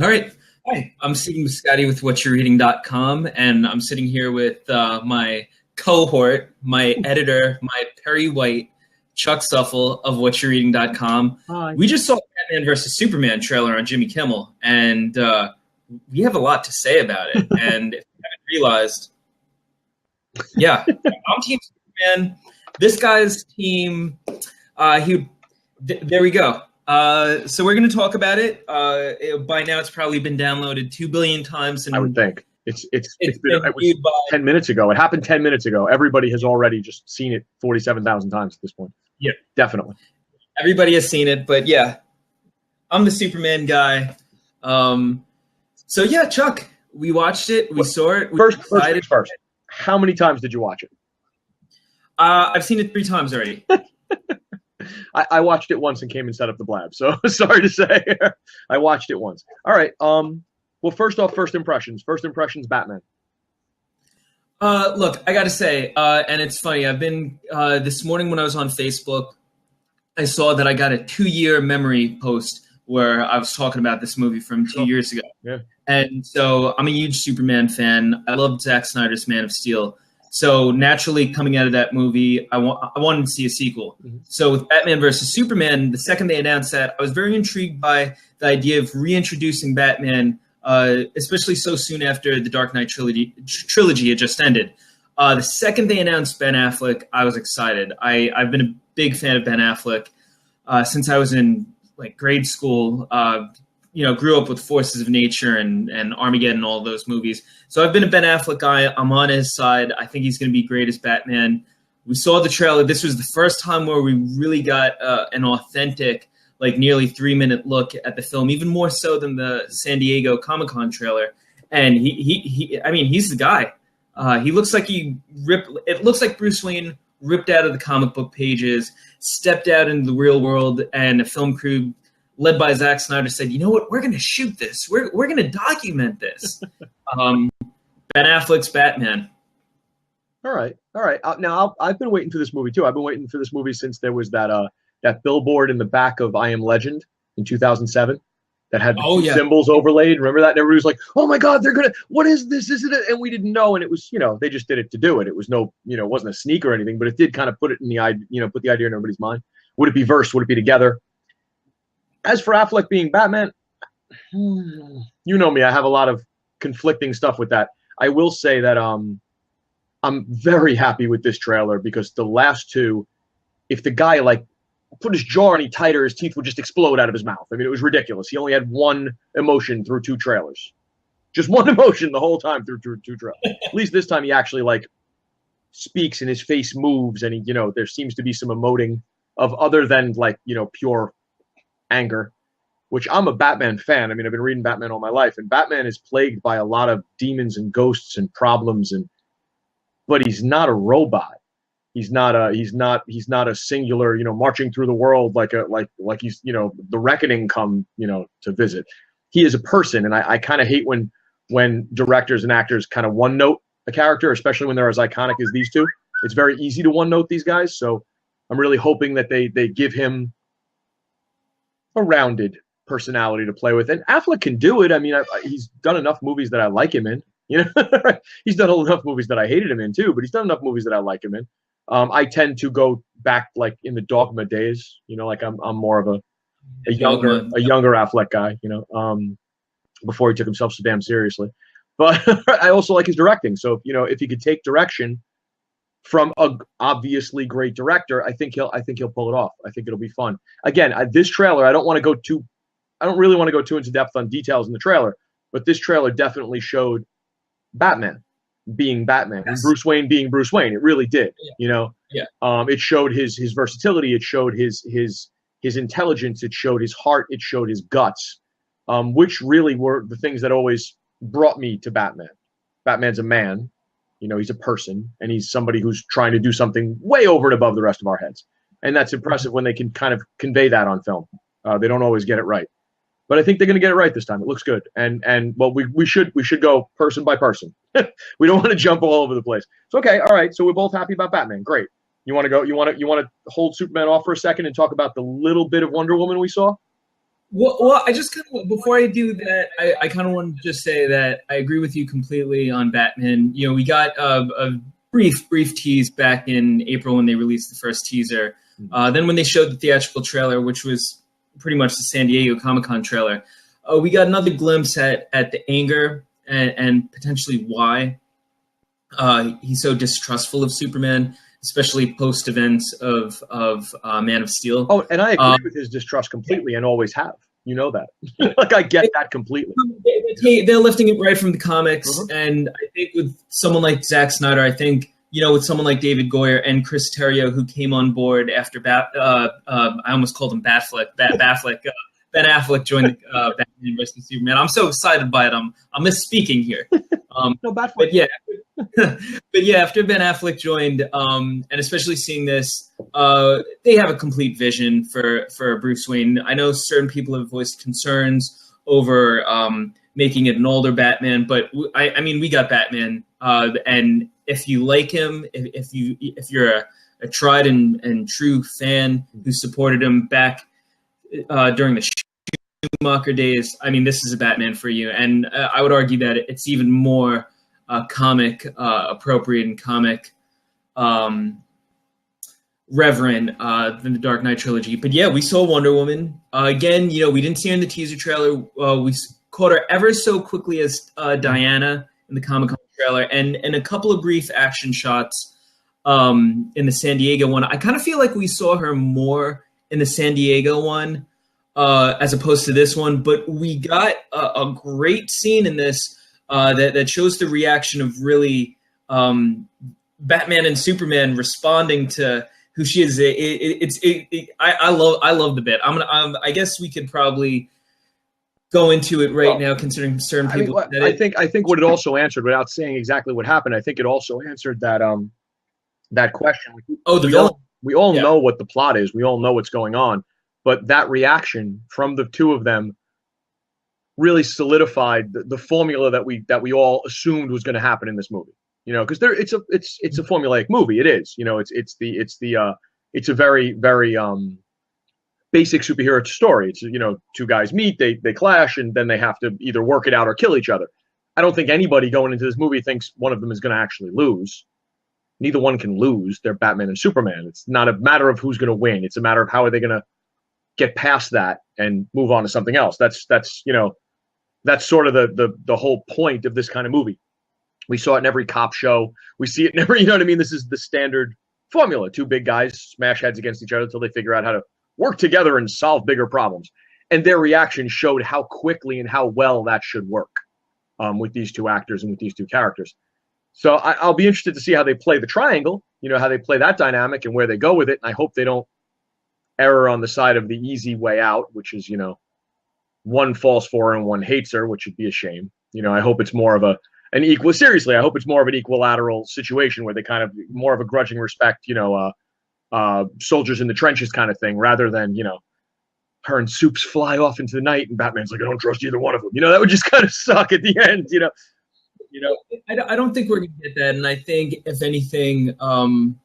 All right. Hi, I'm sitting with Scotty with whatyoureading.com, and I'm sitting here with my cohort, my editor, my Perry White, Chuck Suffle of whatyoureading.com. Hi. We just saw Batman versus Superman trailer on Jimmy Kimmel, and we have a lot to say about it. And if you haven't realized, yeah, I'm Team Superman. This guy's team, there we go. So we're going to talk about it. By now, it's probably been downloaded 2 billion times. And I would think it was viewed by 10 minutes ago. It happened 10 minutes ago. Everybody has already just seen it 47,000 times at this point. Yeah, definitely. Everybody has seen it, but yeah, I'm the Superman guy. So yeah, Chuck, we watched it. We saw it. First. How many times did you watch it? I've seen it 3 times already. I watched it once and came and set up the blab. So sorry to say, I watched it once. All right. Well, first off, first impressions, Batman. Look, I got to say, and it's funny. I've been this morning when I was on Facebook, I saw that I got a 2-year memory post where I was talking about this movie from 2 years ago. Yeah. And so I'm a huge Superman fan. I loved Zack Snyder's Man of Steel. So naturally, coming out of that movie, I wanted to see a sequel. Mm-hmm. So with Batman versus Superman, the second they announced that, I was very intrigued by the idea of reintroducing Batman, especially so soon after the Dark Knight trilogy had just ended. The second they announced Ben Affleck, I was excited. I've been a big fan of Ben Affleck since I was in grade school. Grew up with Forces of Nature and Armageddon and all those movies. So I've been a Ben Affleck guy. I'm on his side. I think he's going to be great as Batman. We saw the trailer. This was the first time where we really got an authentic, nearly 3-minute look at the film, even more so than the San Diego Comic-Con trailer. And he's the guy. He looks like it looks like Bruce Wayne ripped out of the comic book pages, stepped out into the real world, and a film crew led by Zack Snyder said, you know what, we're going to shoot this. We're going to document this. Ben Affleck's Batman. All right. Now, I've been waiting for this movie, too. I've been waiting for this movie since there was that billboard in the back of I Am Legend in 2007 that had the symbols overlaid. Remember that? And everybody was like, oh, my God, what is this? Isn't it? And we didn't know. And it was, they just did it to do it. It was it wasn't a sneak or anything, but it did kind of put it in put the idea in everybody's mind. Would it be verse? Would it be together? As for Affleck being Batman, you know me. I have a lot of conflicting stuff with that. I will say that I'm very happy with this trailer because the last two, if the guy put his jaw any tighter, his teeth would just explode out of his mouth. I mean, it was ridiculous. He only had one emotion through 2 trailers. Just one emotion the whole time through 2 trailers. At least this time he actually speaks and his face moves and he, there seems to be some emoting of other than pure anger, which I'm a Batman fan. I mean, I've been reading Batman all my life, and Batman is plagued by a lot of demons and ghosts and problems, but he's not a robot. He's not a singular, marching through the world like he's, the reckoning come, to visit. He is a person, and I kind of hate when directors and actors kind of one note a character, especially when they're as iconic as these two. It's very easy to one note these guys, so I'm really hoping that they give him a rounded personality to play with. And Affleck can do it. I mean, he's done enough movies that I like him in. He's done enough movies that I hated him in too, but he's done enough movies that I like him in. I tend to go back in the Dogma days, I'm more of a younger Affleck guy, before he took himself so damn seriously. But I also like his directing. So, if he could take direction from a obviously great director, I think he'll pull it off. I think it'll be fun. Again, this trailer, I don't really want to go too into depth on details in the trailer, but this trailer definitely showed Batman being Batman and Bruce Wayne being Bruce Wayne. It really did. Yeah. It showed his versatility. It showed his intelligence. It showed his heart. It showed his guts, which really were the things that always brought me to Batman. Batman's a man. He's a person, and he's somebody who's trying to do something way over and above the rest of our heads. And that's impressive when they can kind of convey that on film. They don't always get it right. But I think they're going to get it right this time. It looks good. And well, we should go person by person. We don't want to jump all over the place. So, okay, all right. So we're both happy about Batman. Great. You want to hold Superman off for a second and talk about the little bit of Wonder Woman we saw? Well, I just kind of, before I do that, I kind of want to just say that I agree with you completely on Batman. You know, we got a brief tease back in April when they released the first teaser. Then when they showed the theatrical trailer, which was pretty much the San Diego Comic-Con trailer, we got another glimpse at the anger and potentially why he's so distrustful of Superman, especially post events of Man of Steel. Oh, and I agree with his distrust completely, and always have. You know that. Like, I get that completely. They're lifting it right from the comics, and I think with someone like Zack Snyder, I think, you know, with someone like David Goyer and Chris Terrio, who came on board after I almost called him Batfleck. Ben Affleck joined Batman vs Superman. I'm so excited by it. I'm misspeaking here. No, Batfleck. But yeah, after Ben Affleck joined, and especially seeing this, they have a complete vision for Bruce Wayne. I know certain people have voiced concerns over making it an older Batman, but I mean, we got Batman, and if you like him, if you're a tried and true fan who supported him back during the Schumacher days, I mean, this is a Batman for you. And I would argue that it's even more comic appropriate and comic reverent than the Dark Knight trilogy. But yeah, we saw Wonder Woman. Again, you know, we didn't see her in the teaser trailer. We caught her ever so quickly as Diana in the Comic-Con trailer, and a couple of brief action shots in the San Diego one. I kind of feel like we saw her more in the San Diego one as opposed to this one, but we got a great scene in this that shows the reaction of really Batman and Superman responding to who she is. I love the bit. I guess we could probably go into it now, considering certain people. I think what it also answered, without saying exactly what happened, I think it also answered that question. Oh, the villain. We all know what the plot is. We all know what's going on. But that reaction from the two of them really solidified the formula that we all assumed was going to happen in this movie. You know, because it's a formulaic movie. It is. You know, it's a very, very basic superhero story. It's, you know, two guys meet, they clash, and then they have to either work it out or kill each other. I don't think anybody going into this movie thinks one of them is going to actually lose. Neither one can lose. They're Batman and Superman. It's not a matter of who's going to win. It's a matter of how are they going to get past that and move on to something else. That's you know, that's sort of the whole point of this kind of movie. We saw it in every cop show. We see it in every, you know what I mean? This is the standard formula. Two big guys smash heads against each other until they figure out how to work together and solve bigger problems. And their reaction showed how quickly and how well that should work with these two actors and with these two characters. So I'll be interested to see how they play the triangle, you know, how they play that dynamic and where they go with it. And I hope they don't err on the side of the easy way out, which is, you know, one falls for her and one hates her, which would be a shame. You know, I hope it's more of an equilateral situation where they kind of more of a grudging respect, you know, soldiers in the trenches kind of thing, rather than, you know, her and Soups fly off into the night and Batman's like, I don't trust either one of them. You know, that would just kind of suck at the end, you know. I don't think we're going to get that. And I think, if anything, and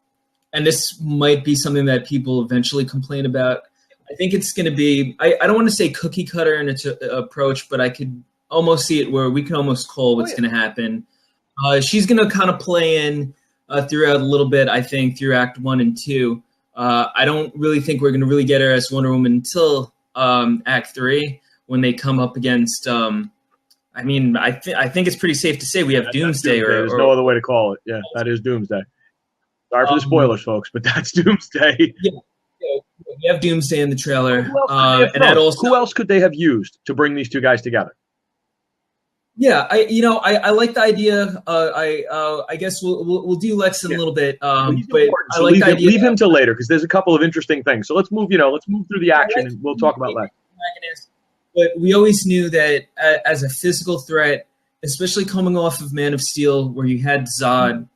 this might be something that people eventually complain about, I think it's going to be, I don't want to say cookie cutter in its approach, but I could almost see it where we can almost call what's going to happen. She's going to kind of play in throughout a little bit, I think, through Act 1 and 2. I don't really think we're going to really get her as Wonder Woman until Act 3, when they come up against... I mean, I think it's pretty safe to say we have Doomsday. There's no other way to call it. Yeah, that is Doomsday. Sorry for the spoilers, folks, but that's Doomsday. Yeah, we have Doomsday in the trailer. Who else could they have used to bring these two guys together? Yeah, I like the idea. I guess we'll do Lex in a little bit. But I like the idea. Leave him till later, because there's a couple of interesting things. So let's move through the action, and we'll talk about Lex. But we always knew that as a physical threat, especially coming off of Man of Steel, where you had Zod,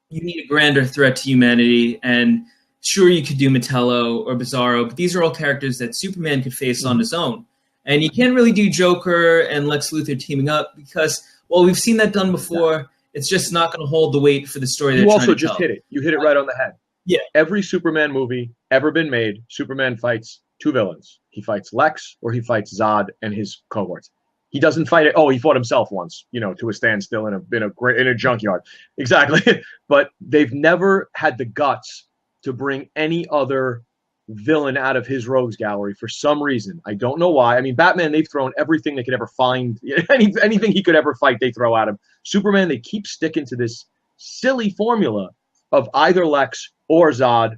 you need a grander threat to humanity. And sure, you could do Metallo or Bizarro, but these are all characters that Superman could face on his own. And you can't really do Joker and Lex Luthor teaming up because, well, we've seen that done before. It's just not going to hold the weight for the story they're trying to tell. You also just hit it. You hit it right on the head. Yeah. Every Superman movie ever been made, Superman fights two villains. He fights Lex or he fights Zod and his cohorts. He doesn't fight it. Oh, he fought himself once, to a standstill in a junkyard. Exactly. But they've never had the guts to bring any other villain out of his rogues gallery for some reason. I don't know why. I mean, Batman, they've thrown everything they could ever find. Anything he could ever fight, they throw at him. Superman, they keep sticking to this silly formula of either Lex or Zod.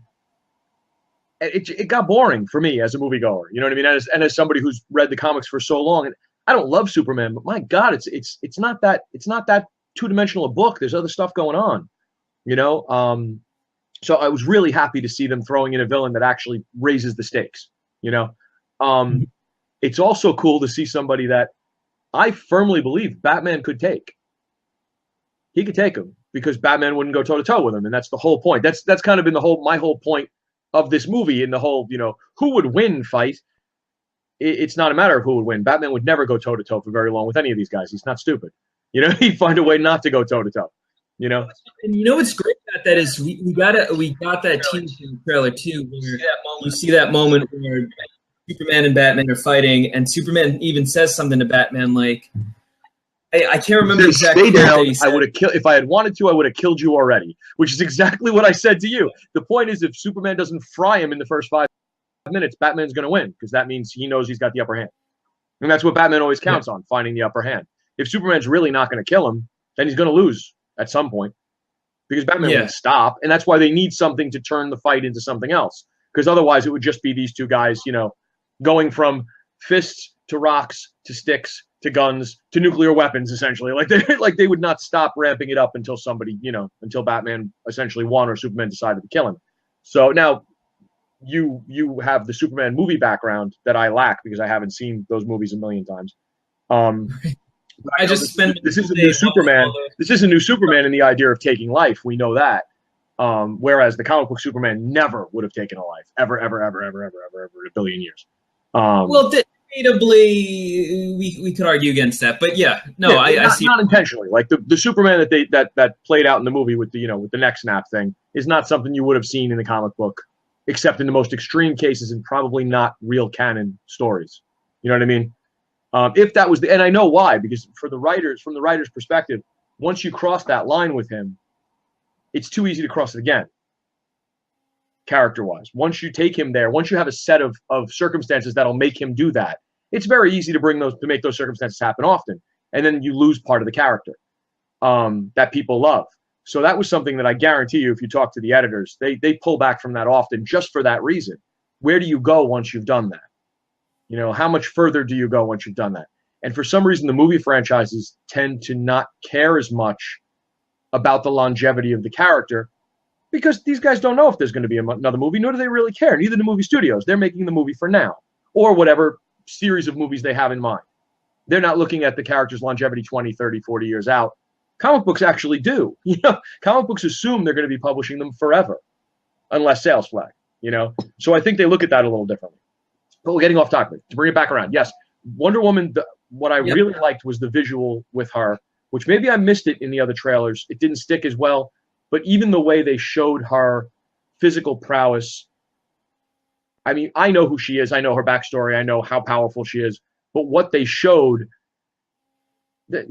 It got boring for me as a moviegoer. You know what I mean? And as somebody who's read the comics for so long, and I don't love Superman, but my God, it's not that two-dimensional a book. There's other stuff going on, So I was really happy to see them throwing in a villain that actually raises the stakes. It's also cool to see somebody that I firmly believe Batman could take. He could take him because Batman wouldn't go toe to toe with him, and that's the whole point. That's kind of been my whole point of this movie, in the whole who would win fight. It's not a matter of who would win. Batman would never go toe to toe for very long with any of these guys. He's not stupid. He'd find a way not to go toe to toe. And what's great about that is we got that team trailer too, where you see that moment where Superman and Batman are fighting, and Superman even says something to Batman like, I can't remember exactly. Stay down. I would have killed if I had wanted to. I would have killed you already, which is exactly what I said to you. The point is, if Superman doesn't fry him in the first 5 minutes, Batman's going to win, because that means he knows he's got the upper hand, and that's what Batman always counts on, finding the upper hand. If Superman's really not going to kill him, then he's going to lose at some point, because Batman won't stop, and that's why they need something to turn the fight into something else, because otherwise it would just be these two guys, going from fists to rocks to sticks to guns to nuclear weapons, essentially. They would not stop ramping it up until somebody, until Batman essentially won or Superman decided to kill him. So now you have the Superman movie background that I lack, because I haven't seen those movies a million times. This is a new Superman. This is a new Superman in the idea of taking life. We know that. Whereas the comic book Superman never would have taken a life, ever in a billion years. Debatably, we could argue against that, but I see. Not intentionally. Like the Superman that played out in the movie with the neck snap thing is not something you would have seen in the comic book, except in the most extreme cases and probably not real canon stories. You know what I mean? If that was and I know why, because from the writer's perspective, once you cross that line with him, it's too easy to cross it again. Character-wise, once you take him there, once you have a set of circumstances that'll make him do that, it's very easy to make those circumstances happen often, and then you lose part of the character that people love. So that was something that I guarantee you, if you talk to the editors, they pull back from that often, just for that reason. Where do you go once you've done that? How much further do you go once you've done that? And for some reason, the movie franchises tend to not care as much about the longevity of the character, because these guys don't know if there's going to be another movie, nor do they really care. Neither do movie studios. They're making the movie for now, or whatever series of movies they have in mind. They're not looking at the character's longevity 20, 30, 40 years out. Comic books actually do. Comic books assume they're going to be publishing them forever, unless sales flag. So I think they look at that a little differently. But we're getting off topic. To bring it back around, yes, Wonder Woman, what I really liked was the visual with her, which maybe I missed it in the other trailers. It didn't stick as well. But even the way they showed her physical prowess, I mean, I know who she is. I know her backstory. I know how powerful she is. But what they showed,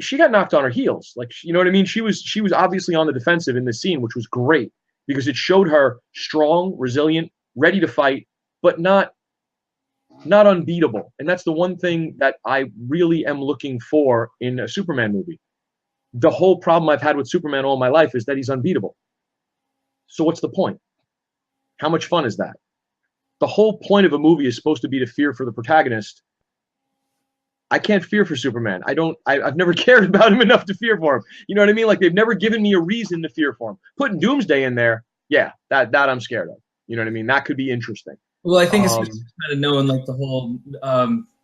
she got knocked on her heels. You know what I mean? She was obviously on the defensive in this scene, which was great, because it showed her strong, resilient, ready to fight, but not unbeatable. And that's the one thing that I really am looking for in a Superman movie. The whole problem I've had with Superman all my life is that he's unbeatable. So what's the point? How much fun is that? The whole point of a movie is supposed to be to fear for the protagonist. I can't fear for Superman. I've never cared about him enough to fear for him. You know what I mean? They've never given me a reason to fear for him. Putting Doomsday in there, that I'm scared of. You know what I mean? That could be interesting. Well, I think it's just kind of knowing the whole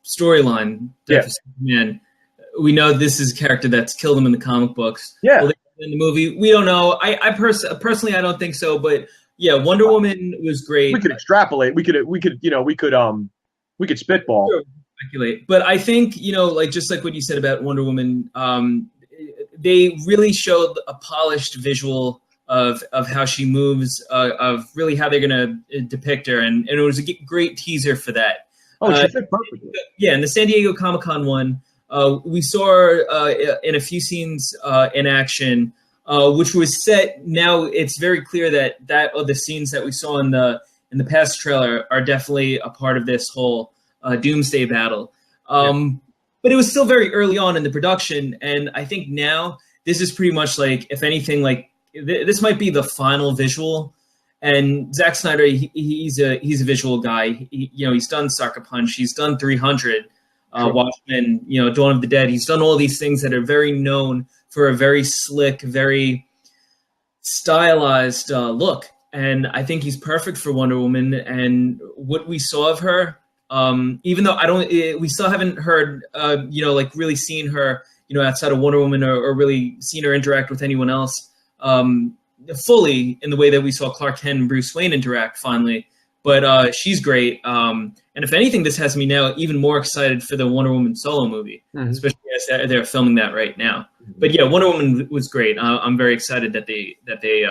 storyline for Superman. We know this is a character that's killed him in the comic books. Yeah. Will they in the movie, we don't know. I personally, I don't think so. But Wonder Woman was great. We could extrapolate. We could spitball. Sure, speculate. But I think just like what you said about Wonder Woman, they really showed a polished visual of how she moves, of really how they're going to depict her, and it was a great teaser for that. Oh, she fit perfectly. Yeah, in the San Diego Comic-Con one, we saw her in a few scenes in action, which was set. Now it's very clear that the scenes that we saw in the past trailer are definitely a part of this whole Doomsday battle. But it was still very early on in the production, and I think now this is pretty much like, if anything, like this might be the final visual. And Zack Snyder, he's a visual guy. He's done Sucker Punch, he's done 300, Watchmen, Dawn of the Dead. He's done all these things that are very known for a very slick, very stylized look. And I think he's perfect for Wonder Woman. And what we saw of her, even though we still haven't heard, like really seen her, outside of Wonder Woman, or really seen her interact with anyone else fully in the way that we saw Clark Kent and Bruce Wayne interact finally. But she's great. And if anything, this has me now even more excited for the Wonder Woman solo movie, especially as they're filming that right now. But yeah, Wonder Woman was great. I'm very excited that they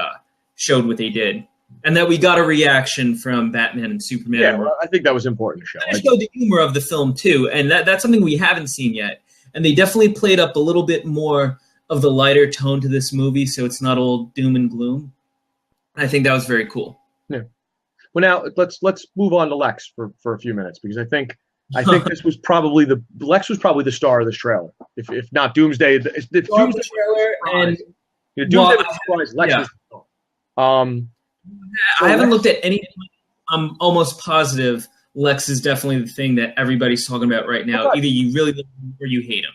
showed what they did, and that we got a reaction from Batman and Superman. Yeah, well, I think that was important to show. They showed the humor of the film too, and that's something we haven't seen yet. And they definitely played up a little bit more of the lighter tone to this movie, so it's not all doom and gloom. I think that was very cool. Yeah. Well, now let's move on to Lex for a few minutes, because I think this was probably Lex was probably the star of this trailer, if not Doomsday. If Doomsday trailer and Doomsday was surprised, Lex was the star. I haven't looked at any. I'm almost positive Lex is definitely the thing that everybody's talking about right now. Okay. Either you really love him or you hate him.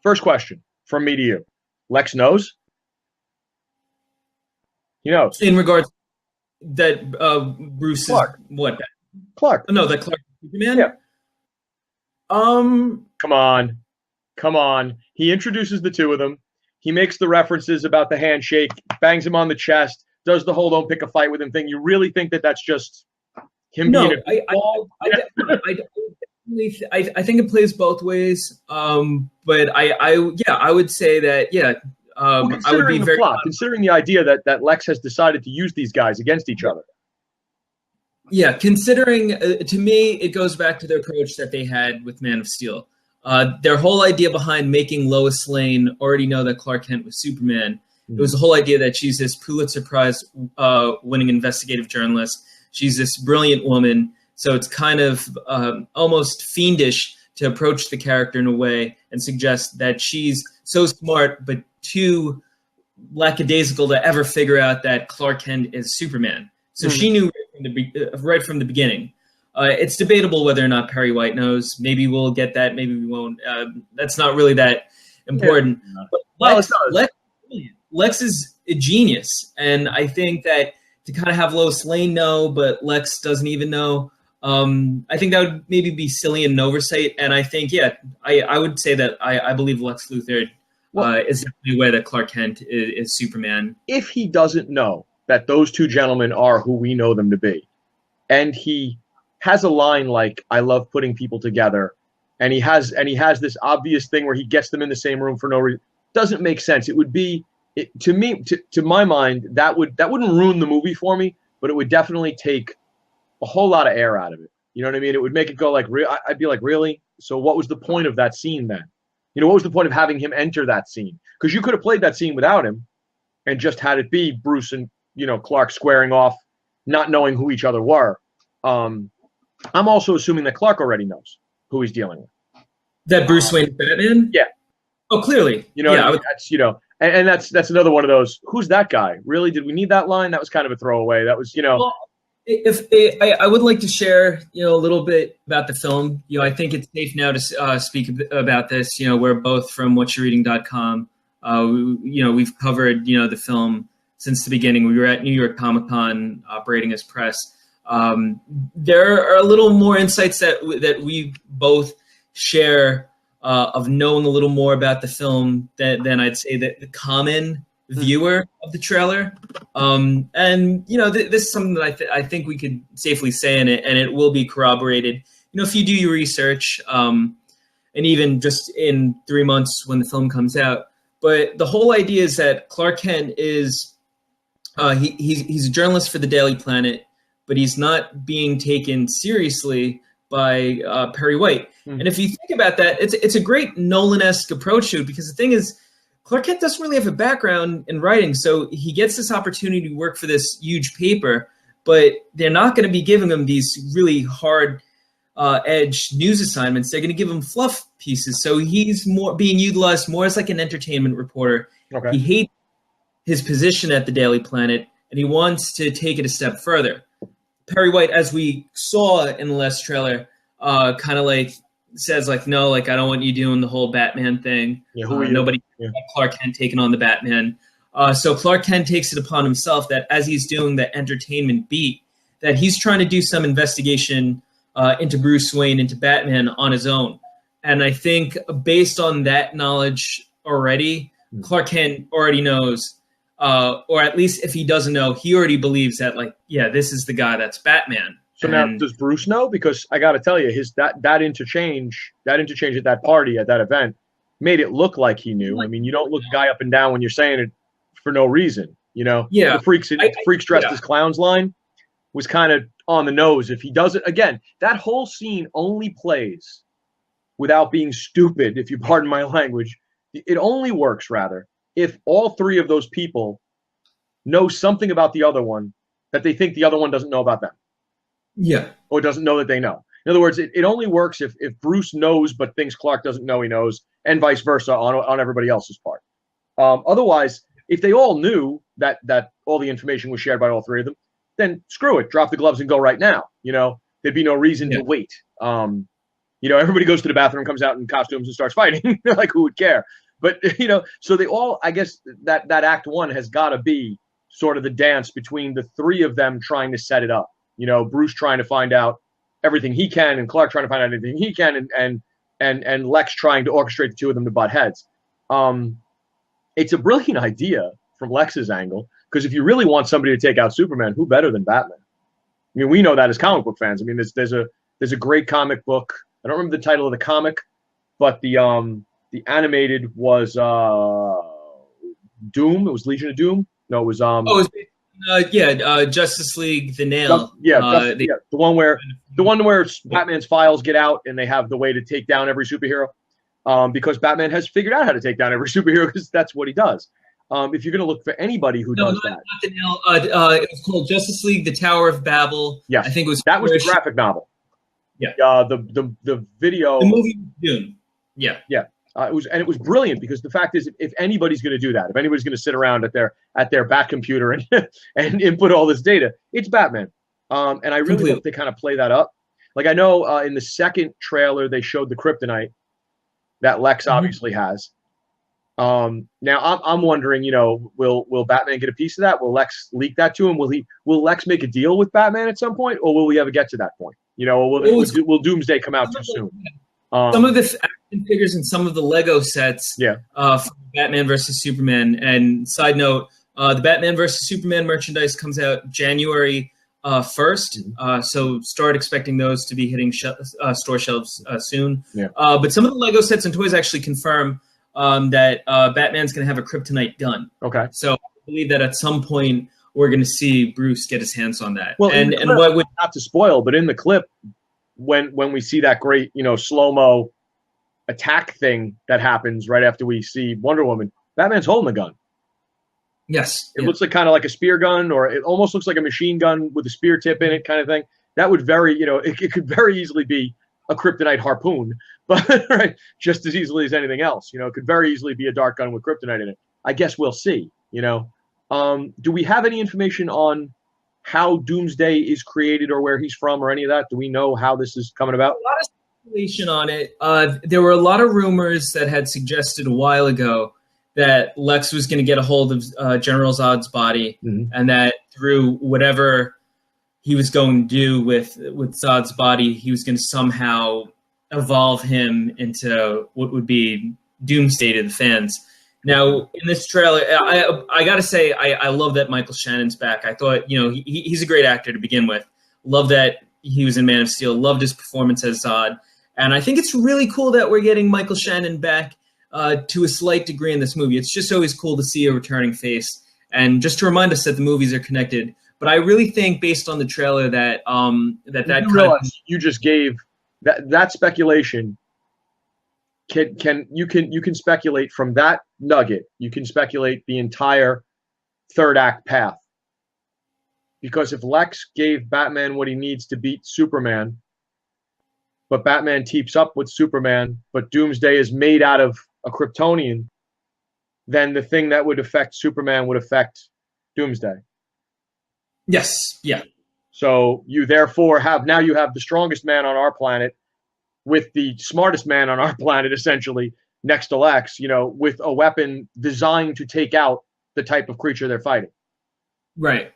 First question from me to you. Lex knows? He knows. In regards that Bruce Clark. Is what? Clark. No, that Clark Superman? Yeah. Come on. He introduces the two of them. He makes the references about the handshake, bangs him on the chest, does the whole don't pick a fight with him thing. You really think that that's just him being a ball? I think it plays both ways. But I would say that I would be very considering the idea that Lex has decided to use these guys against each other. Yeah, considering to me, it goes back to the approach that they had with Man of Steel. Their whole idea behind making Lois Lane already know that Clark Kent was Superman. It was the whole idea that she's this Pulitzer Prize winning investigative journalist. She's this brilliant woman. So it's kind of almost fiendish to approach the character in a way and suggest that she's so smart but too lackadaisical to ever figure out that Clark Kent is Superman. So she knew right from the beginning. It's debatable whether or not Perry White knows. Maybe we'll get that. Maybe we won't. That's not really that important. Yeah. But Lex is a genius. And I think that to kind of have Lois Lane know, but Lex doesn't even know, I think that would maybe be silly and an oversight. And I think, I would say that I believe Lex Luthor is definitely aware that Clark Kent is Superman. If he doesn't know that those two gentlemen are who we know them to be, and he has a line like, I love putting people together, and he has this obvious thing where he gets them in the same room for no reason, doesn't make sense. It would be, to me, to my mind, that wouldn't ruin the movie for me, but it would definitely take a whole lot of air out of it. You know what I mean? It would make it go like, I'd be like, really? So what was the point of that scene then? What was the point of having him enter that scene? Because you could have played that scene without him and just had it be Bruce and, Clark squaring off, not knowing who each other were. I'm also assuming that Clark already knows who he's dealing with. That Bruce Wayne Batman? Yeah. Oh, clearly. That's, and that's another one of those, who's that guy? Really? Did we need that line? That was kind of a throwaway. That was, Well, I would like to share, a little bit about the film. I think it's safe now to speak about this. We're both from whatyoureading.com. We've covered, the film since the beginning. We were at New York Comic-Con operating as press. There are a little more insights that we both share of knowing a little more about the film than I'd say that the common viewer of the trailer. This is something that I think we could safely say in it, and it will be corroborated. If you do your research, and even just in 3 months when the film comes out. But the whole idea is that Clark Kent is He's a journalist for the Daily Planet, but he's not being taken seriously by Perry White. And if you think about that, it's a great Nolan-esque approach to it, because the thing is, Clark Kent doesn't really have a background in writing, so he gets this opportunity to work for this huge paper, but they're not going to be giving him these really hard edge news assignments. They're going to give him fluff pieces, so he's more being utilized more as like an entertainment reporter. Okay. He hates his position at the Daily Planet, and he wants to take it a step further. Perry White, as we saw in the last trailer, kind of like says like, no, like I don't want you doing the whole Batman thing. Yeah, who are you? Nobody, Clark Kent taking on the Batman. So Clark Kent takes it upon himself that as he's doing the entertainment beat, that he's trying to do some investigation into Bruce Wayne, into Batman on his own. And I think based on that knowledge already, Clark Kent already knows, or at least if he doesn't know, he already believes that, like, yeah, this is the guy that's Batman. So now, does Bruce know? Because I got to tell you, that interchange at that party, at that event, made it look like he knew. I mean, you don't look a guy up and down when you're saying it for no reason, you know? Yeah. The freaks dressed as clowns line was kind of on the nose. If he does it again, that whole scene only plays without being stupid, if you pardon my language. It only works, rather, if all three of those people know something about the other one that they think the other one doesn't know about them. Yeah. Or doesn't know that they know. In other words, it only works if Bruce knows but thinks Clark doesn't know he knows, and vice versa on everybody else's part. Otherwise, if they all knew that all the information was shared by all three of them, then screw it. Drop the gloves and go right now. You know, there'd be no reason to wait. You know, everybody goes to the bathroom, comes out in costumes and starts fighting. Like, who would care? But, you know, so they all, I guess that act one has got to be sort of the dance between the three of them trying to set it up. You know, Bruce trying to find out everything he can, and Clark trying to find out everything he can, and Lex trying to orchestrate the two of them to butt heads. It's a brilliant idea from Lex's angle, because if you really want somebody to take out Superman, who better than Batman? I mean, we know that as comic book fans. I mean, there's a great comic book. I don't remember the title of the comic, but the animated was Doom. It was Legion of Doom. No, it was Justice League, the Nail. The one where Batman's files get out and they have the way to take down every superhero, because Batman has figured out how to take down every superhero, because that's what he does. If you're going to look for anybody who does that, not the Nail. It was called Justice League: The Tower of Babel. Yes, I think it was that was the graphic novel. Yeah, the video, the movie Dune. Yeah. It was brilliant, because the fact is, if anybody's going to do that, if anybody's going to sit around at their back computer and input all this data, it's Batman. And I really hope they kind of play that up. Like, I know in the second trailer they showed the kryptonite that Lex obviously has. Now I'm wondering, you know, will Batman get a piece of that? Will Lex leak that to him? Will Lex make a deal with Batman at some point, or will we ever get to that point? You know, or will Doomsday come out too soon? Some of the action figures and some of the Lego sets for Batman versus Superman. And side note, the Batman versus Superman merchandise comes out January 1st. So start expecting those to be hitting store shelves soon. Yeah. But some of the Lego sets and toys actually confirm that Batman's going to have a kryptonite gun. Okay. So I believe that at some point we're going to see Bruce get his hands on that. Well, and what would, not to spoil, but in the clip, when we see that great, you know, slow-mo attack thing that happens right after we see Wonder Woman, Batman's holding the gun. Yes. It looks like kind of like a spear gun, or it almost looks like a machine gun with a spear tip in it, kind of thing. That would it could very easily be a kryptonite harpoon, but right, just as easily as anything else. You know, it could very easily be a dark gun with kryptonite in it. I guess we'll see, you know. Do we have any information on how Doomsday is created, or where he's from, or any of that? Do we know how this is coming about? A lot of speculation on it. There were a lot of rumors that had suggested a while ago that Lex was going to get a hold of General Zod's body, and that through whatever he was going to do with Zod's body, he was going to somehow evolve him into what would be Doomsday to the fans. Now, in this trailer, I got to say, I love that Michael Shannon's back. I thought, you know, he's a great actor to begin with. Love that he was in Man of Steel. Loved his performance as Zod. And I think it's really cool that we're getting Michael Shannon back to a slight degree in this movie. It's just always cool to see a returning face. and just to remind us that the movies are connected. But I really think, based on the trailer, that you just gave that speculation. You can speculate from that nugget. You can speculate the entire third act path. Because if Lex gave Batman what he needs to beat Superman, but Batman teams up with Superman, but Doomsday is made out of a Kryptonian, then the thing that would affect Superman would affect Doomsday. Yes. Yeah. So you therefore have the strongest man on our planet with the smartest man on our planet, essentially, next to Lex, with a weapon designed to take out the type of creature they're fighting. Right.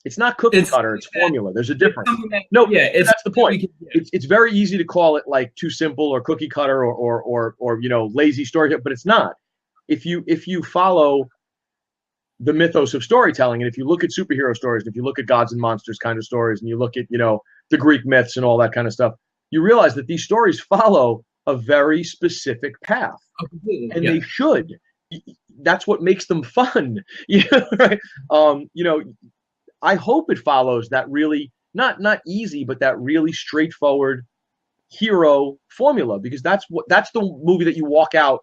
It's not cookie cutter, it's formula. There's a difference. That's the point. It's very easy to call it like too simple or cookie cutter or lazy story, but it's not. If you follow the mythos of storytelling, and if you look at superhero stories, and if you look at gods and monsters kind of stories, and you look at the Greek myths and all that kind of stuff, you realize that these stories follow a very specific path, and they should. That's what makes them fun, right? I hope it follows that really not easy, but that really straightforward hero formula, because that's the movie that you walk out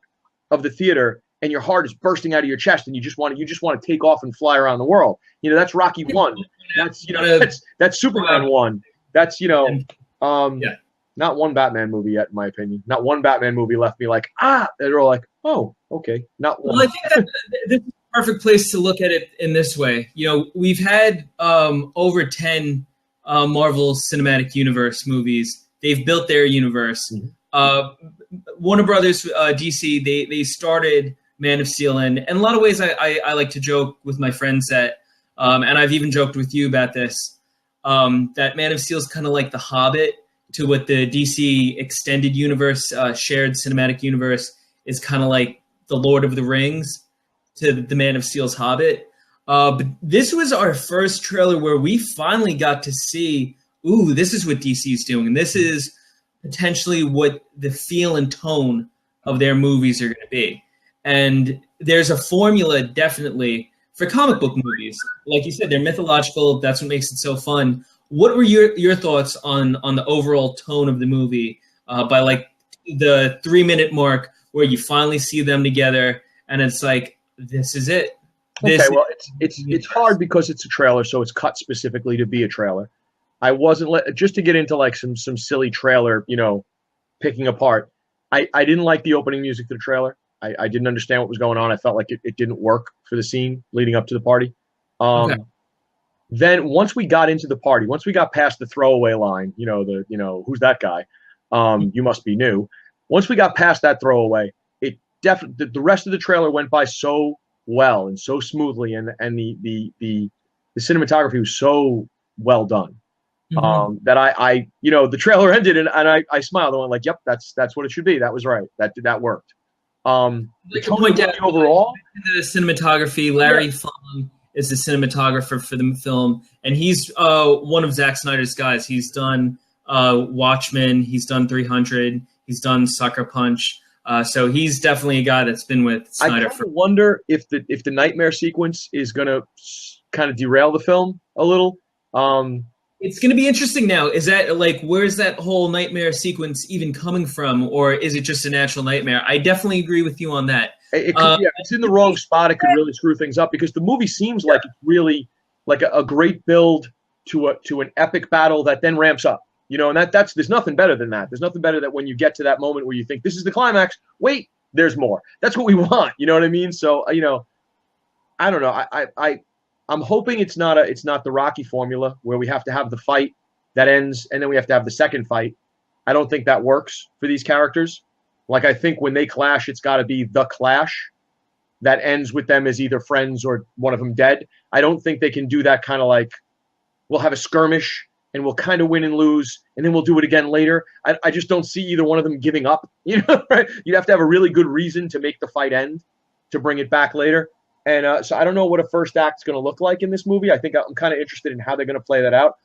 of the theater and your heart is bursting out of your chest and you just want to take off and fly around the world. That's Rocky 1. That's Superman 1. That's not one Batman movie yet, in my opinion. Not one Batman movie left me like, they're all like, oh, okay, not one. Well, I think this is a perfect place to look at it in this way. We've had over 10 Marvel Cinematic Universe movies. They've built their universe. Mm-hmm. Warner Brothers, DC, they started Man of Steel, and in a lot of ways, I like to joke with my friends that, and I've even joked with you about this, that Man of Steel is kind of like the Hobbit to what the DC extended universe, shared cinematic universe, is kind of like the Lord of the Rings to the Man of Steel's Hobbit. But this was our first trailer where we finally got to see, this is what DC's doing. And this is potentially what the feel and tone of their movies are going to be. And there's a formula, definitely, for comic book movies. Like you said, they're mythological. That's what makes it so fun. What were your thoughts on the overall tone of the movie by like the 3-minute mark where you finally see them together and it's like, this is it? It's hard because it's a trailer, so it's cut specifically to be a trailer. I wasn't just to get into like some silly trailer, picking apart. I didn't like the opening music to the trailer. I didn't understand what was going on. I felt like it didn't work for the scene leading up to the party. Then once we got into the party, once we got past the throwaway line, who's that guy? You must be new. Once we got past that throwaway, it definitely the rest of the trailer went by so well and so smoothly, and the cinematography was so well done. Mm-hmm. That I the trailer ended and I smiled and went like, yep, that's what it should be. That was right. That worked. The point out overall, the cinematography, Larry Fong is the cinematographer for the film, and he's one of Zack Snyder's guys. He's done Watchmen, he's done 300, he's done Sucker Punch. So he's definitely a guy that's been with Snyder. I wonder if the nightmare sequence is going to kind of derail the film a little. It's going to be interesting now. Is that like, where's that whole nightmare sequence even coming from? Or is it just a natural nightmare? I definitely agree with you on that. It could, if it's in the wrong spot, it could really screw things up because the movie seems like it's really like a great build to an epic battle that then ramps up. And that's there's nothing better than that. There's nothing better than when you get to that moment where you think this is the climax. Wait, there's more. That's what we want. You know what I mean? So I don't know. I'm hoping it's not the Rocky formula where we have to have the fight that ends and then we have to have the second fight. I don't think that works for these characters. Like I think when they clash, it's got to be the clash that ends with them as either friends or one of them dead. I don't think they can do that kind of like we'll have a skirmish and we'll kind of win and lose and then we'll do it again later. I just don't see either one of them giving up. Right? You'd have to have a really good reason to make the fight end to bring it back later. And so I don't know what a first act's going to look like in this movie. I think I'm kind of interested in how they're going to play that out.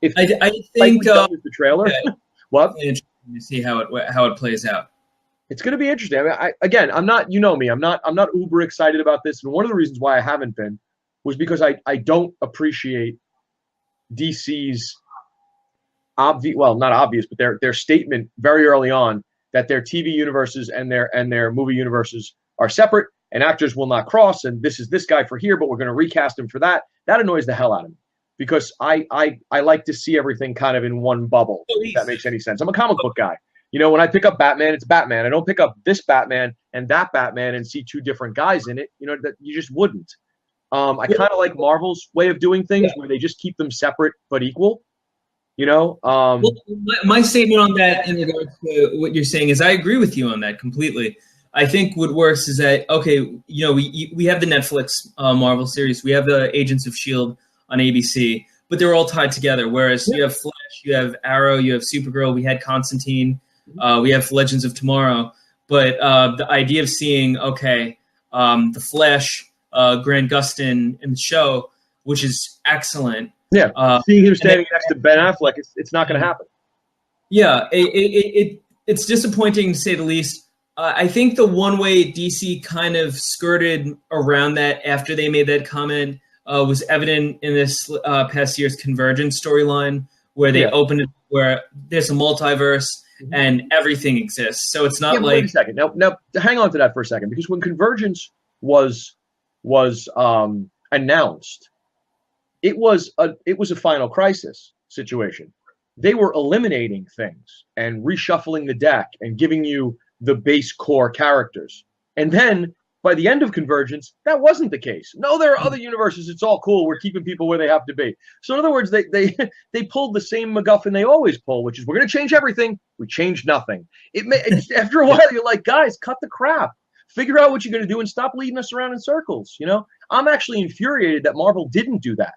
If I think with the trailer, what? Interesting to see how it plays out. It's going to be interesting. I mean, again, I'm not, you know me, I'm not uber excited about this. And one of the reasons why I haven't been was because I don't appreciate DC's obvious, well, not obvious, but their statement very early on that their TV universes and their movie universes are separate and actors will not cross. And this is this guy for here, but we're going to recast him for that. That annoys the hell out of me because I like to see everything kind of in one bubble, if that makes any sense. I'm a comic book guy. You know, when I pick up Batman, it's Batman. I don't pick up this Batman and that Batman and see two different guys in it. You know, that you just wouldn't. I kind of like Marvel's way of doing things where they just keep them separate but equal. You know, well, my statement on that in regards to what you're saying is I agree with you on that completely. I think what works is that, okay, you know, we have the Netflix Marvel series, we have the Agents of S.H.I.E.L.D. on ABC, but they're all tied together. Whereas you have Flash, you have Arrow, you have Supergirl, we had Constantine, we have Legends of Tomorrow. But the idea of seeing, okay, the Flash, Grant Gustin in the show, which is excellent. Yeah, seeing him standing next to Ben Affleck, it's not going to happen. Yeah, it's disappointing to say the least. I think the one way DC kind of skirted around that after they made that comment was evident in this past year's Convergence storyline, where they opened it, where there's a multiverse and everything exists. So it's not like. Wait a second. Now, hang on to that for a second, because when Convergence was announced, it was a Final Crisis situation. They were eliminating things and reshuffling the deck and giving you the base core characters. And then by the end of Convergence, that wasn't the case. No, there are other universes. It's all cool. We're keeping people where they have to be. So in other words, they pulled the same MacGuffin they always pull, which is we're going to change everything. We changed nothing. After a while, you're like, guys, cut the crap. Figure out what you're going to do and stop leading us around in circles. You know, I'm actually infuriated that Marvel didn't do that.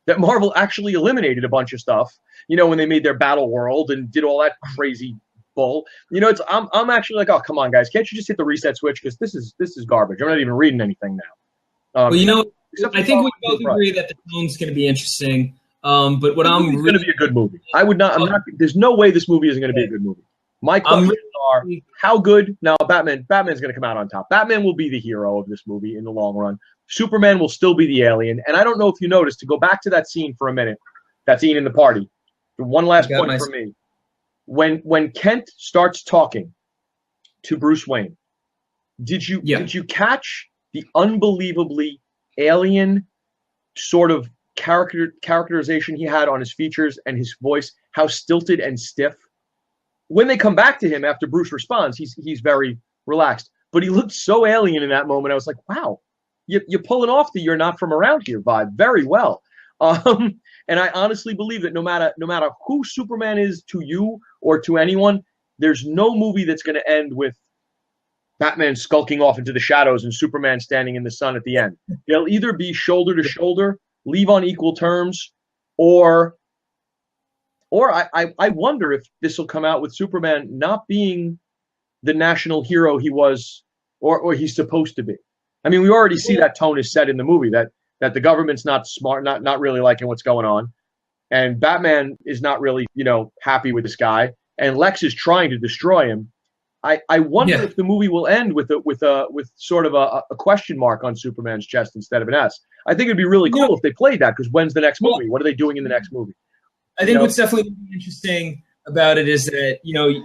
That Marvel actually eliminated a bunch of stuff, you know, when they made their Battle World and did all that crazy bull. You know, I'm actually like, oh, come on, guys, can't you just hit the reset switch? Because this is garbage. I'm not even reading anything now. Well, you know, I think we both agree that the tone's going to be interesting. But what I'm going to be a good movie. I'm not. There's no way this movie isn't going to be a good movie. My questions are how good. Now, Batman's going to come out on top. Batman will be the hero of this movie in the long run. Superman will still be the alien. And I don't know if you noticed, to go back to that scene for a minute, that scene in the party, one last point for me. When Kent starts talking to Bruce Wayne, did you catch the unbelievably alien sort of characterization he had on his features and his voice, how stilted and stiff? When they come back to him after Bruce responds, he's very relaxed. But he looked so alien in that moment. I was like, wow, you're pulling off the "you're not from around here" vibe very well. And I honestly believe that no matter who Superman is to you or to anyone, there's no movie that's going to end with Batman skulking off into the shadows and Superman standing in the sun at the end. They'll either be shoulder to shoulder, leave on equal terms, or I wonder if this will come out with Superman not being the national hero he was or he's supposed to be. I mean, we already see that tone is set in the movie, that the government's not smart, not really liking what's going on. And Batman is not really, happy with this guy. And Lex is trying to destroy him. I wonder if the movie will end with sort of a question mark on Superman's chest instead of an S. I think it'd be really cool if they played that, because when's the next movie? What are they doing in the next movie? I think what's definitely interesting about it is that, you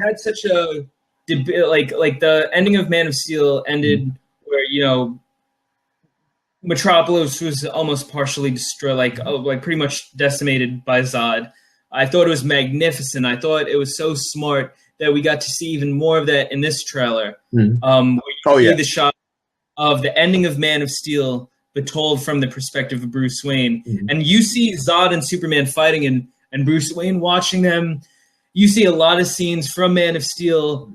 had such a debate, like the ending of Man of Steel ended where, Metropolis was almost partially destroyed, like pretty much decimated by Zod. I thought it was magnificent. I thought it was so smart that we got to see even more of that in this trailer. Where you see the shot of the ending of Man of Steel, but told from the perspective of Bruce Wayne. And you see Zod and Superman fighting and Bruce Wayne watching them. You see a lot of scenes from Man of Steel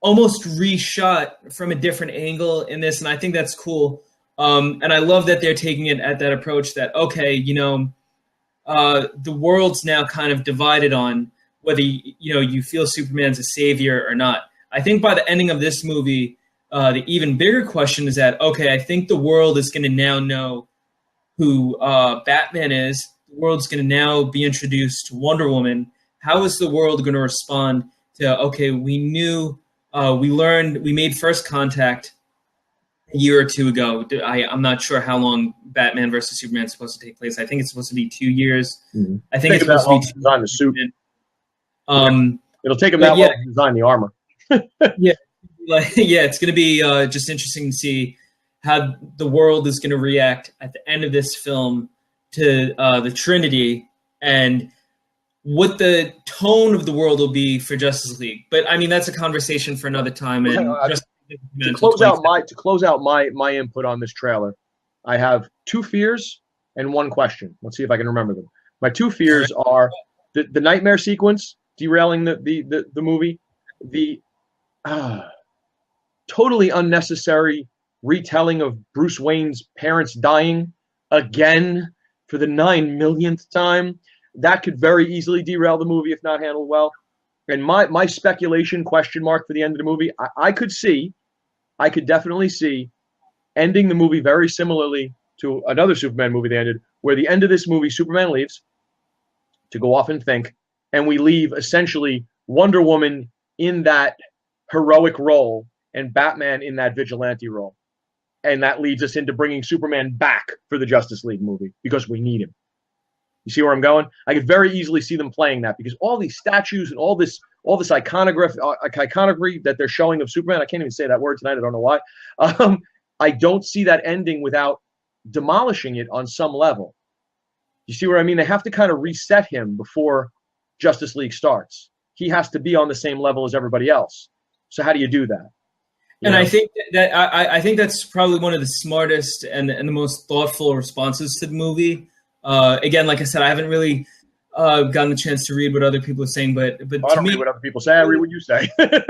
almost reshot from a different angle in this, and I think that's cool. And I love that they're taking it at that approach that, okay, the world's now kind of divided on whether, you feel Superman's a savior or not. I think by the ending of this movie, the even bigger question is that, okay, I think the world is going to now know who Batman is. The world's going to now be introduced to Wonder Woman. How is the world going to respond to, okay, we knew we made first contact a year or two ago. I'm not sure how long Batman versus Superman is supposed to take place. I think it's supposed to be 2 years. Mm-hmm. I think it's supposed to be to design the suit. It'll take him that long to design the armor. Yeah, it's going to be just interesting to see how the world is going to react at the end of this film to the Trinity and what the tone of the world will be for Justice League. But I mean, that's a conversation for another time. And to close out my input on this trailer, I have 2 fears and 1 question. Let's see if I can remember them. My 2 fears are the nightmare sequence derailing the movie, the totally unnecessary retelling of Bruce Wayne's parents dying again for the 9 millionth time. That could very easily derail the movie if not handled well. And my speculation question mark for the end of the movie, I could definitely see ending the movie very similarly to another Superman movie they ended, where the end of this movie, Superman leaves to go off and think, and we leave essentially Wonder Woman in that heroic role and Batman in that vigilante role. And that leads us into bringing Superman back for the Justice League movie because we need him. You see where I'm going? I could very easily see them playing that because all these statues and all this iconography that they're showing of Superman, I can't even say that word tonight. I don't know why. I don't see that ending without demolishing it on some level. You see what I mean? They have to kind of reset him before Justice League starts. He has to be on the same level as everybody else. So how do you do that? I think that I think that's probably one of the smartest and the most thoughtful responses to the movie. Again, like I said, I haven't really gotten the chance to read what other people are saying, but I don't read what other people say. I read what you say. I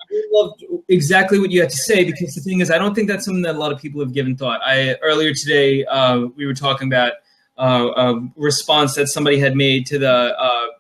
really loved exactly what you had to say because the thing is, I don't think that's something that a lot of people have given thought. Earlier today, we were talking about a response that somebody had made to the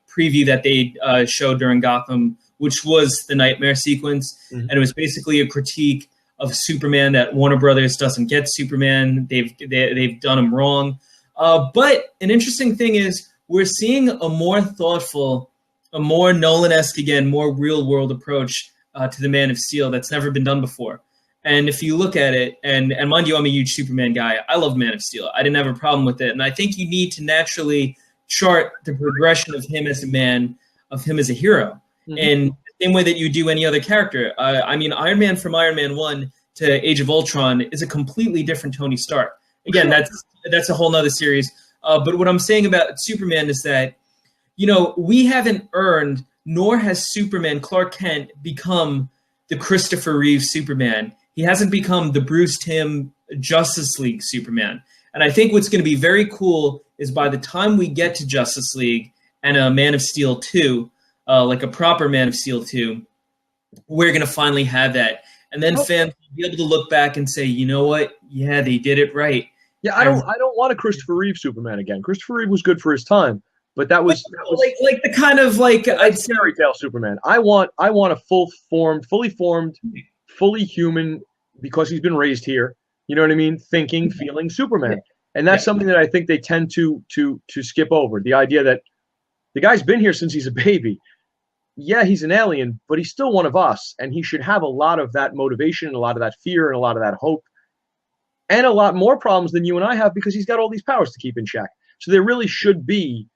preview that they showed during Gotham, which was the nightmare sequence, and it was basically a critique of Superman that Warner Brothers doesn't get Superman. They've done him wrong. But an interesting thing is we're seeing a more thoughtful, a more Nolan-esque, again, more real-world approach to the Man of Steel that's never been done before. And if you look at it, and mind you, I'm a huge Superman guy. I love Man of Steel. I didn't have a problem with it. And I think you need to naturally chart the progression of him as a man, of him as a hero. In the same way that you do any other character. I mean, Iron Man from Iron Man 1 to Age of Ultron is a completely different Tony Stark. Again, that's a whole nother series. But what I'm saying about Superman is that, we haven't earned, nor has Superman, Clark Kent, become the Christopher Reeve Superman. He hasn't become the Bruce Timm Justice League Superman. And I think what's going to be very cool is by the time we get to Justice League and a Man of Steel 2, like a proper Man of Steel 2, we're going to finally have that. And then fans will be able to look back and say, you know what? Yeah, they did it right. Yeah, I don't want a Christopher Reeve Superman again. Christopher Reeve was good for his time, but that was like the kind of like I'd say fairy tale Superman. I want a fully formed, fully human because he's been raised here. You know what I mean? Thinking, feeling Superman, and that's something that I think they tend to skip over. The idea that the guy's been here since he's a baby. Yeah, he's an alien, but he's still one of us, and he should have a lot of that motivation, and a lot of that fear, and a lot of that hope. And a lot more problems than you and I have because he's got all these powers to keep in check. So there really should be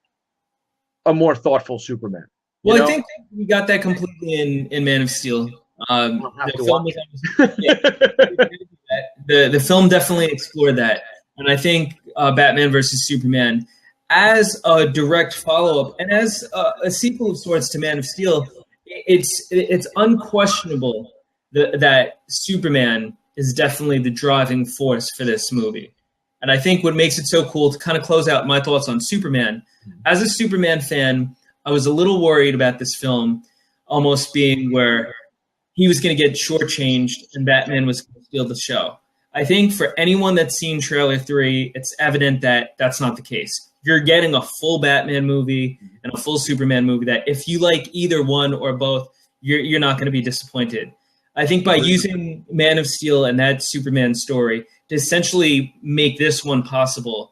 a more thoughtful Superman. Well, I think we got that completely in Man of Steel. The film definitely explored that. And I think Batman versus Superman, as a direct follow-up and as a sequel of sorts to Man of Steel, it's unquestionable that Superman is definitely the driving force for this movie. And I think what makes it so cool, to kind of close out my thoughts on Superman, as a Superman fan, I was a little worried about this film almost being where he was going to get shortchanged and Batman was going to steal the show. I think for anyone that's seen trailer 3, it's evident that that's not the case. You're getting a full Batman movie and a full Superman movie that if you like either one or both, you're not going to be disappointed. I think by using Man of Steel and that Superman story to essentially make this one possible,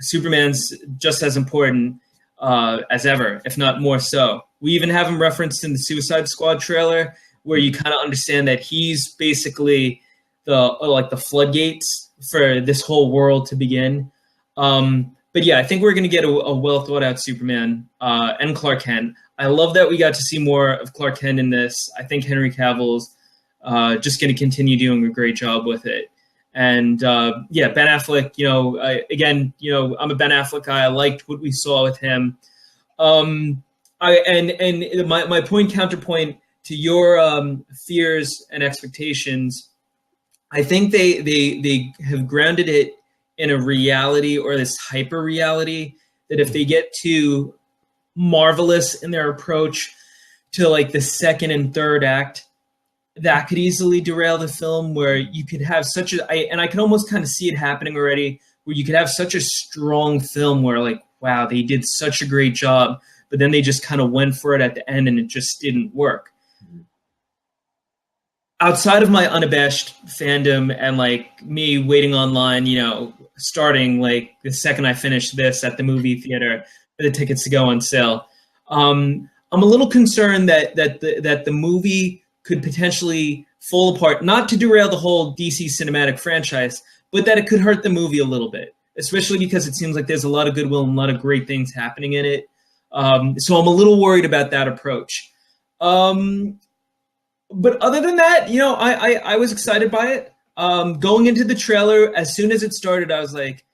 Superman's just as important as ever, if not more so. We even have him referenced in the Suicide Squad trailer, where you kind of understand that he's basically the floodgates for this whole world to begin. But yeah, I think we're going to get a well thought out Superman and Clark Kent. I love that we got to see more of Clark Kent in this. I think Henry Cavill's just going to continue doing a great job with it. And yeah, Ben Affleck, I'm a Ben Affleck guy. I liked what we saw with him. My point counterpoint to your fears and expectations, I think they have grounded it in a reality or this hyper reality that if they get too marvelous in their approach to like the second and third act, that could easily derail the film, where you could have I can almost kind of see it happening already, where you could have such a strong film where like, wow, they did such a great job, but then they just kind of went for it at the end and it just didn't work. Outside of my unabashed fandom and like me waiting online, starting like the second I finish this at the movie theater for the tickets to go on sale, I'm a little concerned that the movie could potentially fall apart, not to derail the whole DC cinematic franchise, but that it could hurt the movie a little bit, especially because it seems like there's a lot of goodwill and a lot of great things happening in it. So I'm a little worried about that approach. But other than that, I was excited by it. Going into the trailer, as soon as it started, I was like,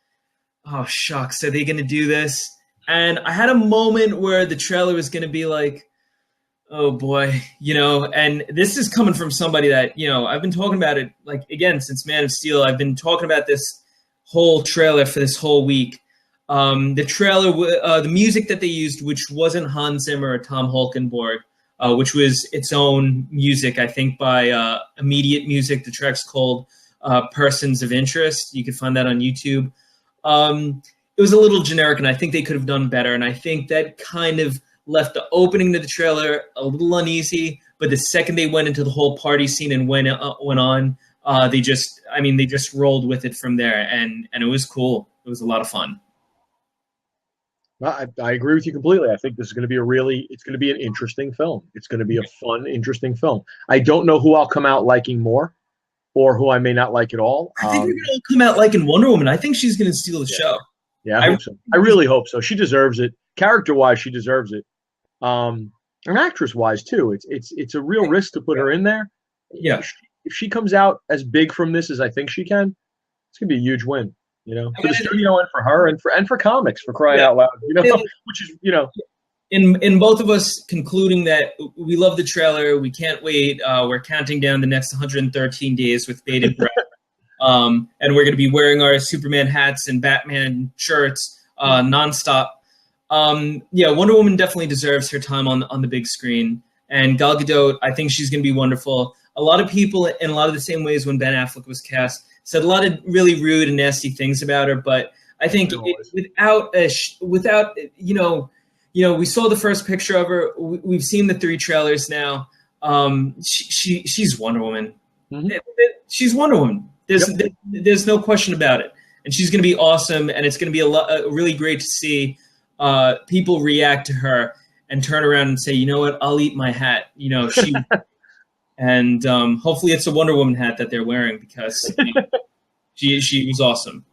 oh, shucks, are they going to do this? And I had a moment where the trailer was going to be like, oh, boy, and this is coming from somebody that, I've been talking about it, like, again, since Man of Steel. I've been talking about this whole trailer for this whole week. The trailer, the music that they used, which wasn't Hans Zimmer or Tom Holkenborg, which was its own music, I think, by Immediate Music. The track's called Persons of Interest. You can find that on YouTube. It was a little generic, and I think they could have done better. And I think that kind of left the opening to the trailer a little uneasy. But the second they went into the whole party scene and went on, they just rolled with it from there. And it was cool. It was a lot of fun. I agree with you completely. I think this is going to be it's going to be an interesting film. It's going to be a fun, interesting film. I don't know who I'll come out liking more or who I may not like at all. I think we're going to come out liking Wonder Woman. I think she's going to steal the show. Yeah, I hope so. I really hope so. She deserves it. Character-wise, she deserves it. And actress-wise, too. It's a real risk to put her in there. Yeah. If she comes out as big from this as I think she can, it's going to be a huge win. For the studio and for her and for comics, for crying out loud, which is, in both of us concluding that we love the trailer, we can't wait. We're counting down the next 113 days with bated breath. And we're going to be wearing our Superman hats and Batman shirts nonstop. Wonder Woman definitely deserves her time on the big screen. And Gal Gadot, I think she's going to be wonderful. A lot of people, in a lot of the same ways when Ben Affleck was cast, said a lot of really rude and nasty things about her, but I think we saw the first picture of her. We've seen the 3 trailers now. She's Wonder Woman. Mm-hmm. She's Wonder Woman. There's no question about it, and she's going to be awesome. And it's going to be really great to see people react to her and turn around and say, you know what, I'll eat my hat. She. And hopefully it's a Wonder Woman hat that they're wearing, because she was awesome.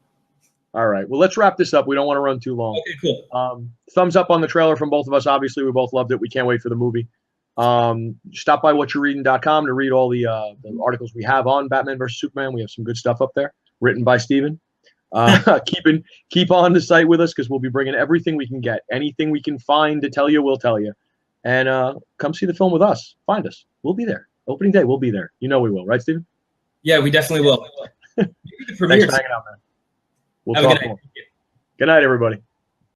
All right. Well, let's wrap this up. We don't want to run too long. Okay, cool. Thumbs up on the trailer from both of us. Obviously, we both loved it. We can't wait for the movie. Stop by whatyourreading.com to read all the articles we have on Batman vs. Superman. We have some good stuff up there, written by Steven. Keep on the site with us, because we'll be bringing everything we can get. Anything we can find to tell you, we'll tell you. And come see the film with us. Find us. We'll be there. Opening day, we'll be there. We will, right, Steven? Yeah, we definitely will. Thanks for hanging out, man. We'll talk more. Good night, everybody.